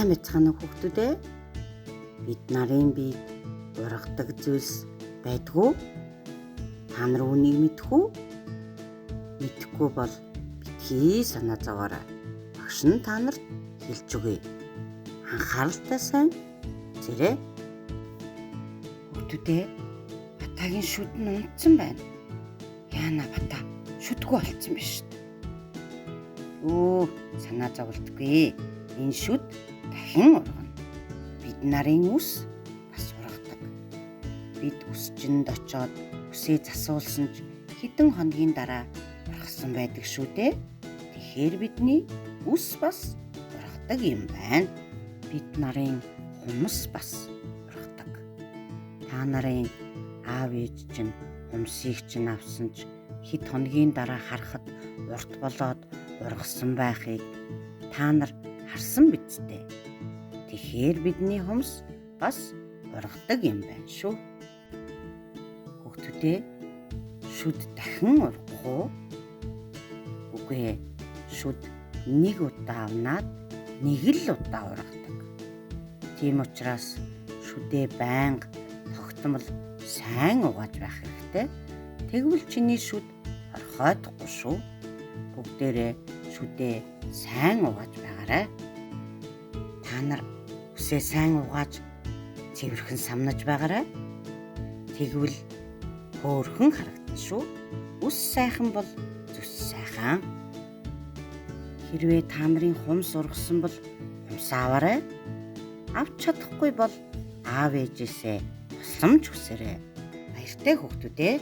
Сайн байцгаана уу хүүхдүүдээ? Бид нарын биед ургадаг зүйлс байдгүй? Та нар үүнийг мэдэх үү? Мэдхгүй бол битгий санаа зовоорой. Багш нь та нарт хэлж өгье. Анхааралтай сайн зэрэг. Хүүхдүүдээ, Батагийн шүд нь унтсан байна. Яана Бата шүдгүй болцсон биш шүү дээ. Санаа зовлтгүй. Энэ шүд дахин ургана. Бид нарын үс бас ургадаг. Бид үсчинд очоод үсээ засуулсан ч хэдэн хоногийн дараа ургасан байдаг шүү дээ. Тэгэхээр бидний үс бас ургадаг юм байна. Бид нарын хумс бас ургадаг. Та нарын аав ээж чинь хумсыг чинь авсан ч хэд хоногийн дараа харахад урт болоод ургасан байхыг та нар харсан биз дээ. Тэгэхээр бидний хумс бас ургадаг юм байна шүү. Хүүхдүүдээ, шүд дахин ургах уу? Үгүй ээ. Шүд нэг удаа авнаад нэг л удаа ургадаг. Тийм учраас шүдээ байнга тогтмол сайн угааж байх хэрэгтэй. Тэгвэл чиний шүд орхиодохгүй шүү. Бүгдээрээ шүдээ сайн угааж байгаарай. Та нар үсээ сайн угааж цэвэрхэн самнаж байгаарай. Тэгвэл хөөрхөн харагдана шүү. Үс сайхан бол зүс сайхан. Хэрвээ та нарын хумс ургасан бол хумс аваарай. Авч чадахгүй бол аав ээжээсээ тусламж хүсээрэй. Баяртай хүүхдүүдээ.